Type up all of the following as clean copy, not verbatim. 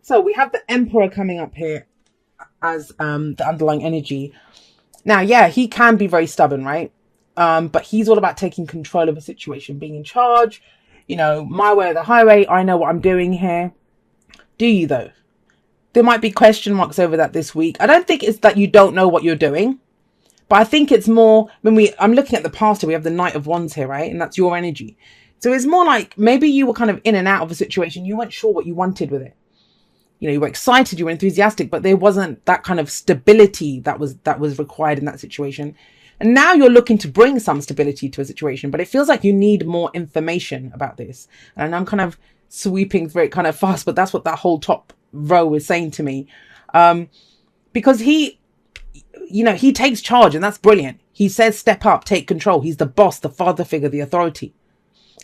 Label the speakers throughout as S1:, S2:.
S1: So we have the Emperor coming up here as the underlying energy. Now, yeah, he can be very stubborn, right? But he's all about taking control of a situation, being in charge, you know, my way or the highway. I know what I'm doing here. Do you though? There might be question marks over that this week. I don't think it's that you don't know what you're doing, but I think it's more when I'm looking at the past, we have the Knight of Wands here, right? And that's your energy. So it's more like maybe you were kind of in and out of a situation. You weren't sure what you wanted with it. You know, you were excited, you were enthusiastic, but there wasn't that kind of stability that was required in that situation. And now you're looking to bring some stability to a situation, but it feels like you need more information about this. And I'm kind of sweeping through it kind of fast, but that's what that whole top row is saying to me. Because he takes charge, and that's brilliant. He says, step up, take control. He's the boss, the father figure, the authority.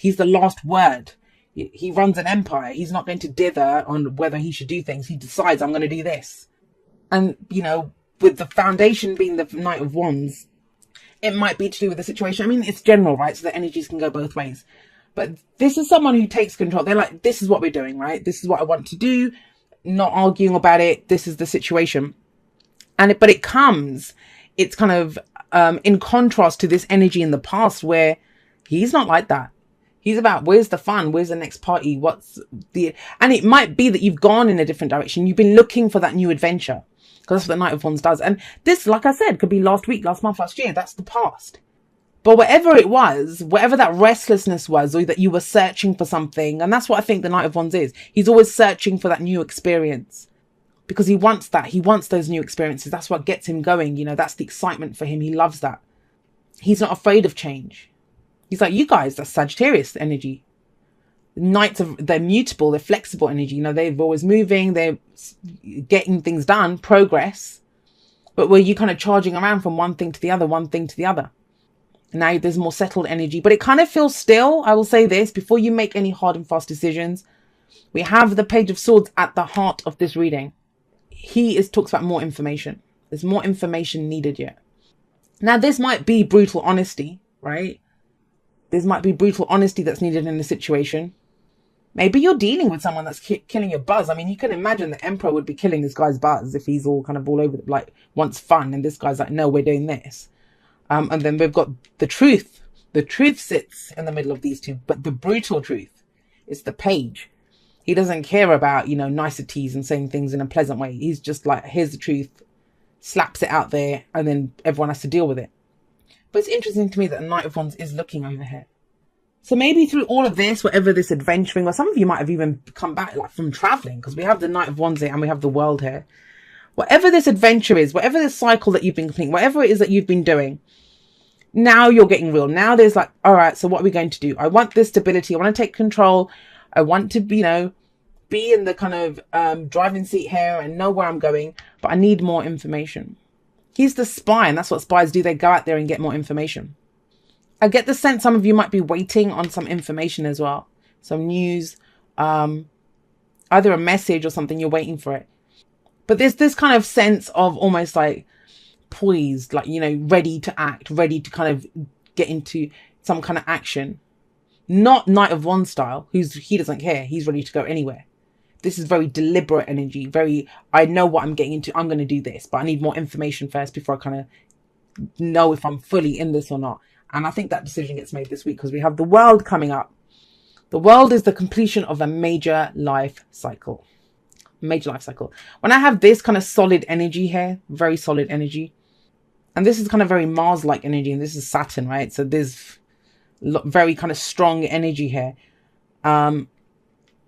S1: He's the last word. He runs an empire. He's not going to dither on whether he should do things. He decides, I'm going to do this. And, you know, with the foundation being the Knight of Wands, it might be to do with the situation. I mean, it's general, right? So the energies can go both ways. But this is someone who takes control. They're like, this is what we're doing, right? This is what I want to do. Not arguing about it. This is the situation. But it comes, it's kind of in contrast to this energy in the past where he's not like that. He's about, where's the fun? Where's the next party? And it might be that you've gone in a different direction. You've been looking for that new adventure, because that's what the Knight of Wands does. And this, like I said, could be last week, last month, last year. That's the past. But whatever it was, whatever that restlessness was, or that you were searching for something, and that's what I think the Knight of Wands is. He's always searching for that new experience because he wants that. He wants those new experiences. That's what gets him going. You know, that's the excitement for him. He loves that. He's not afraid of change. He's like, you guys, that's Sagittarius energy. They're mutable, they're flexible energy. You know, they're always moving, they're getting things done, progress. But were you kind of charging around from one thing to the other, one thing to the other? And now there's more settled energy, but it kind of feels still. I will say this before you make any hard and fast decisions. We have the Page of Swords at the heart of this reading. Talks about more information. There's more information needed yet. Now, this might be brutal honesty, right? This might be brutal honesty that's needed in the situation. Maybe you're dealing with someone that's killing your buzz. I mean, you can imagine the Emperor would be killing this guy's buzz if he's all kind of all over, like, wants fun. And this guy's like, no, we're doing this. And then we've got the truth. The truth sits in the middle of these two. But the brutal truth is the Page. He doesn't care about, you know, niceties and saying things in a pleasant way. He's just like, here's the truth, slaps it out there, and then everyone has to deal with it. But it's interesting to me that the Knight of Wands is looking over here. So maybe through all of this, whatever this adventuring, or some of you might have even come back like from traveling, because we have the Knight of Wands here and we have the World here. Whatever this adventure is, whatever this cycle that you've been completing, whatever it is that you've been doing, now you're getting real. Now there's like, all right, so what are we going to do? I want this stability. I want to take control. I want to, you know, be in the kind of driving seat here and know where I'm going, but I need more information. He's the spy, and that's what spies do. They go out there and get more information. I get the sense some of you might be waiting on some information as well. Some news, either a message or something, you're waiting for it. But there's this kind of sense of almost like poised, like, you know, ready to act, ready to kind of get into some kind of action. Not Knight of Wands style, he doesn't care. He's ready to go anywhere. This is very deliberate energy. Very, I know what I'm getting into. I'm going to do this, but I need more information first before I kind of know if I'm fully in this or not. And I think that decision gets made this week because we have the World coming up. The World is the completion of a major life cycle. Major life cycle. When I have this kind of solid energy here, very solid energy, and this is kind of very Mars-like energy, and this is Saturn, right? So there's very kind of strong energy here.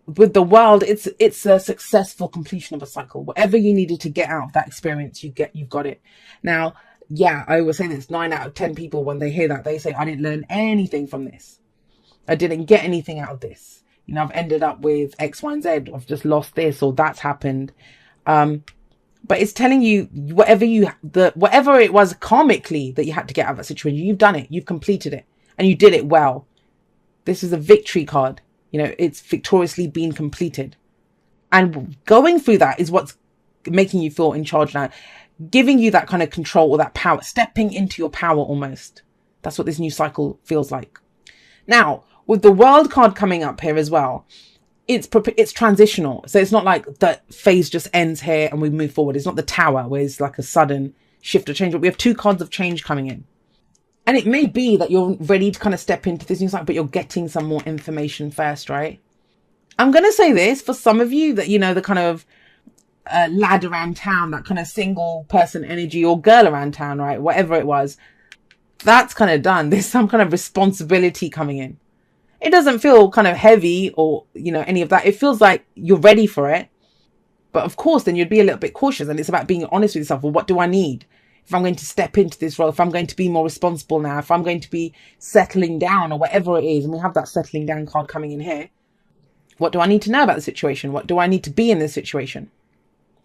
S1: With the World, it's a successful completion of a cycle. Whatever you needed to get out of that experience, you've got it. Now, yeah, I was saying this, 9 out of 10 people, when they hear that, they say, I didn't learn anything from this. I didn't get anything out of this. You know, I've ended up with X, Y, and Z. I've just lost this, or that's happened. But it's telling you whatever it was karmically that you had to get out of that situation, you've done it. You've completed it, and you did it well. This is a victory card. You know, it's victoriously been completed. And going through that is what's making you feel in charge now. Giving you that kind of control or that power. Stepping into your power almost. That's what this new cycle feels like. Now, with the World card coming up here as well, it's transitional. So it's not like the phase just ends here and we move forward. It's not the Tower where it's like a sudden shift or change, but we have two cards of change coming in. And it may be that you're ready to kind of step into this new cycle, but you're getting some more information first, right? I'm going to say this for some of you that, you know, the kind of lad around town, that kind of single person energy, or girl around town, right? Whatever it was, that's kind of done. There's some kind of responsibility coming in. It doesn't feel kind of heavy or, you know, any of that. It feels like you're ready for it. But of course, then you'd be a little bit cautious. And it's about being honest with yourself. Well, what do I need? If I'm going to step into this role, if I'm going to be more responsible now, if I'm going to be settling down or whatever it is, and we have that settling down card coming in here. What do I need to know about the situation? What do I need to be in this situation?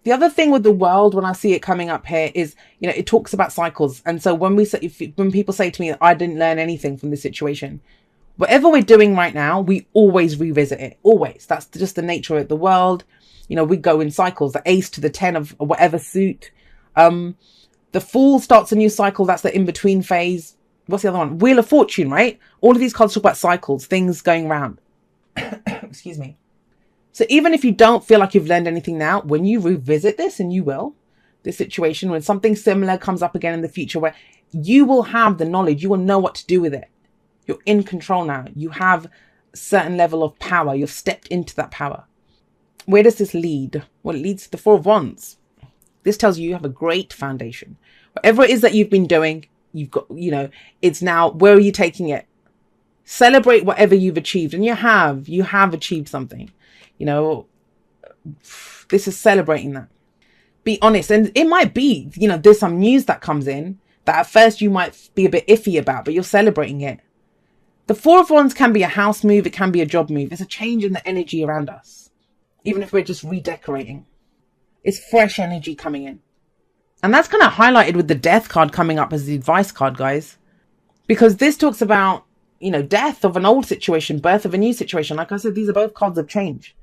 S1: The other thing with the world, when I see it coming up here, is, you know, it talks about cycles. And so when when people say to me, I didn't learn anything from this situation, whatever we're doing right now, we always revisit it. Always. That's just the nature of the world. You know, we go in cycles, the ace to the 10 of whatever suit. The Fool starts a new cycle. That's the in-between phase. What's the other one? Wheel of Fortune, right? All of these cards talk about cycles, things going round. Excuse me. So even if you don't feel like you've learned anything now, when you revisit this, and you will, this situation, when something similar comes up again in the future, where you will have the knowledge, you will know what to do with it. You're in control now. You have a certain level of power. You've stepped into that power. Where does this lead? Well, it leads to the Four of Wands. This tells you have a great foundation. Whatever it is that you've been doing, you've got, you know, it's now, where are you taking it? Celebrate whatever you've achieved. And you have achieved something. You know, this is celebrating that. Be honest. And it might be, you know, there's some news that comes in that at first you might be a bit iffy about, but you're celebrating it. The Four of Wands can be a house move. It can be a job move. It's a change in the energy around us. Even if we're just redecorating. It's fresh energy coming in. And that's kind of highlighted with the Death card coming up as the advice card, guys. Because this talks about, you know, death of an old situation, birth of a new situation. Like I said, these are both cards of change.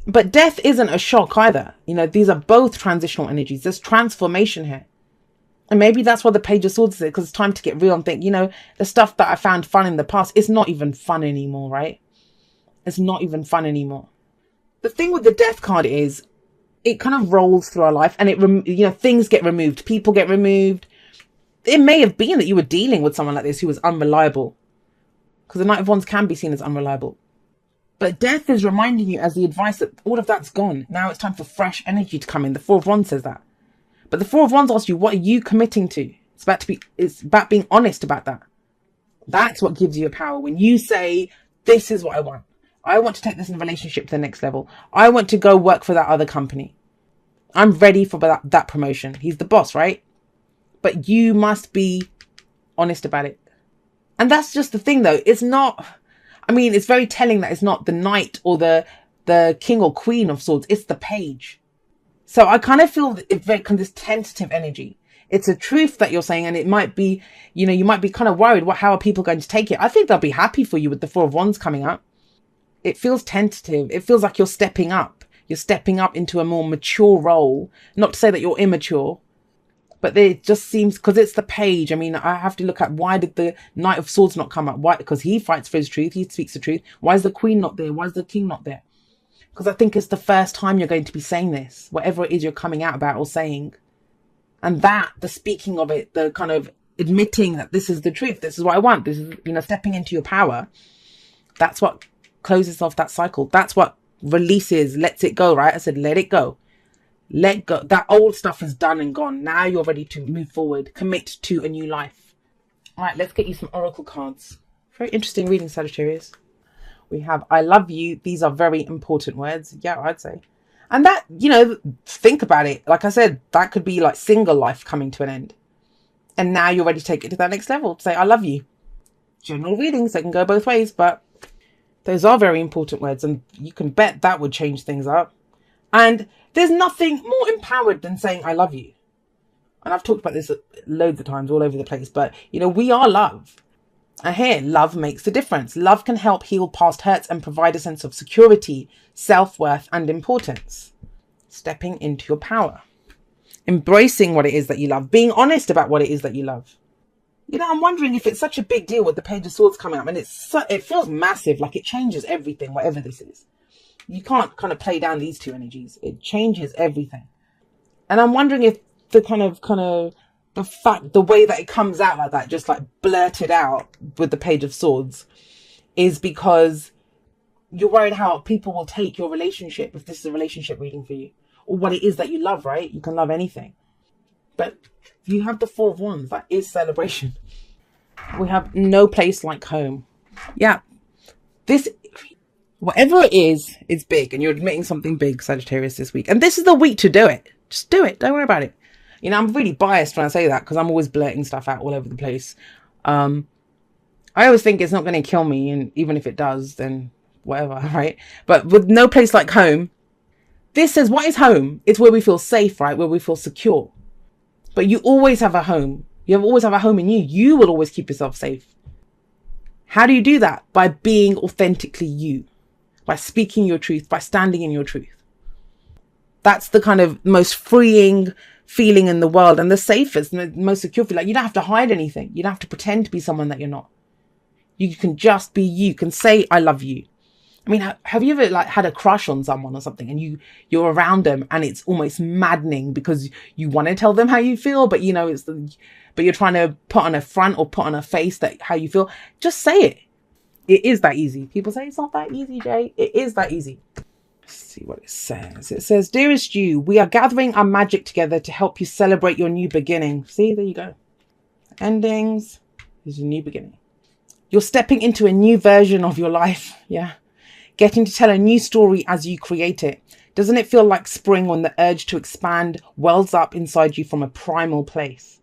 S1: But death isn't a shock either. You know, these are both transitional energies. There's transformation here. And maybe that's why the Page of Swords is it, because it's time to get real and think, you know, the stuff that I found fun in the past, it's not even fun anymore, right? It's not even fun anymore. The thing with the Death card is it kind of rolls through our life, and it, you know, things get removed. People get removed. It may have been that you were dealing with someone like this who was unreliable, because the Knight of Wands can be seen as unreliable. But Death is reminding you as the advice that all of that's gone. Now it's time for fresh energy to come in. The Four of Wands says that. But the Four of Wands asks you, what are you committing to? It's about being honest about that. That's what gives you a power. When you say, this is what I want. I want to take this in relationship to the next level. I want to go work for that other company. I'm ready for that promotion. He's the boss, right? But you must be honest about it. And that's just the thing, though. It's not, I mean, it's very telling that it's not the Knight or the King or Queen of Swords. It's the Page. So I kind of feel it's very kind of this tentative energy. It's a truth that you're saying, and it might be, you know, you might be kind of worried, how are people going to take it? I think they'll be happy for you with the Four of Wands coming up. It feels tentative. It feels like you're stepping up. You're stepping up into a more mature role. Not to say that you're immature, but it just seems, because it's the Page. I mean, I have to look at, why did the Knight of Swords not come up? Why? Because he fights for his truth. He speaks the truth. Why is the Queen not there? Why is the King not there? Because I think it's the first time you're going to be saying this, whatever it is you're coming out about or saying. And that, the speaking of it, the kind of admitting that this is the truth, this is what I want, this is, you know, stepping into your power, that's what closes off that cycle. That's what releases, lets it go, right? I said, let it go. Let go. That old stuff is done and gone. Now you're ready to move forward, commit to a new life. All right, let's get you some oracle cards. Very interesting reading, Sagittarius. We have, I love you. These are very important words. Yeah, I'd say. And that, you know, think about it. Like I said, that could be like single life coming to an end. And now you're ready to take it to that next level. To say, I love you. General readings, they can go both ways, but those are very important words. And you can bet that would change things up. And there's nothing more empowered than saying, I love you. And I've talked about this loads of times all over the place, but, you know, we are love. And here, love makes a difference. Love can help heal past hurts and provide a sense of security, self-worth, and importance. Stepping into your power. Embracing what it is that you love. Being honest about what it is that you love. You know, I'm wondering if it's such a big deal with the Page of Swords coming up. And it feels massive, like it changes everything, whatever this is. You can't kind of play down these two energies. It changes everything. And I'm wondering if the the way that it comes out like that, just like blurted out with the Page of Swords, is because you're worried how people will take your relationship if this is a relationship reading for you, or what it is that you love, right? You can love anything. But you have the Four of Wands. That is celebration. We have no place like home. Yeah. This, whatever it is, it's big. And you're admitting something big, Sagittarius, this week. And this is the week to do it. Just do it. Don't worry about it. You know, I'm really biased when I say that because I'm always blurting stuff out all over the place. I always think it's not going to kill me. And even if it does, then whatever, right? But with no place like home, this says, what is home? It's where we feel safe, right? Where we feel secure. But you always have a home. You always have a home in you. You will always keep yourself safe. How do you do that? By being authentically you. By speaking your truth. By standing in your truth. That's the kind of most freeing feeling in the world. And the safest and the most secure feeling. Like, you don't have to hide anything. You don't have to pretend to be someone that you're not. You can just be you. You can say, I love you. I mean, have you ever like had a crush on someone or something and you're around them and it's almost maddening because you want to tell them how you feel, but you know, but you're trying to put on a front or put on a face that how you feel. Just say it. It is that easy. People say it's not that easy, Jay. It is that easy. Let's see what it says. It says, dearest you, we are gathering our magic together to help you celebrate your new beginning. See, there you go. Endings is a new beginning. You're stepping into a new version of your life. Yeah. Getting to tell a new story as you create it. Doesn't it feel like spring when the urge to expand wells up inside you from a primal place?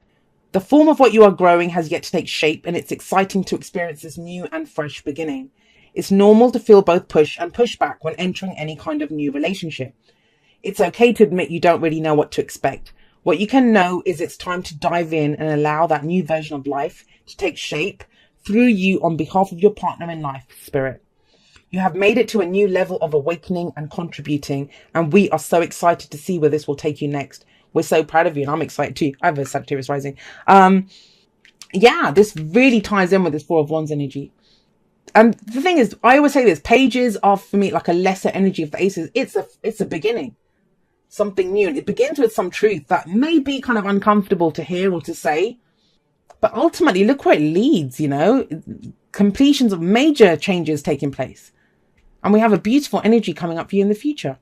S1: The form of what you are growing has yet to take shape, and it's exciting to experience this new and fresh beginning. It's normal to feel both push and pushback when entering any kind of new relationship. It's okay to admit you don't really know what to expect. What you can know is it's time to dive in and allow that new version of life to take shape through you on behalf of your partner in life, Spirit. You have made it to a new level of awakening and contributing, and we are so excited to see where this will take you next. We're so proud of you, and I'm excited too. I have a Sagittarius rising. Yeah, this really ties in with this Four of Wands energy. And the thing is, I always say this, pages are for me like a lesser energy of the aces. It's a beginning, something new. And it begins with some truth that may be kind of uncomfortable to hear or to say, but ultimately look where it leads, you know, completions of major changes taking place. And we have a beautiful energy coming up for you in the future.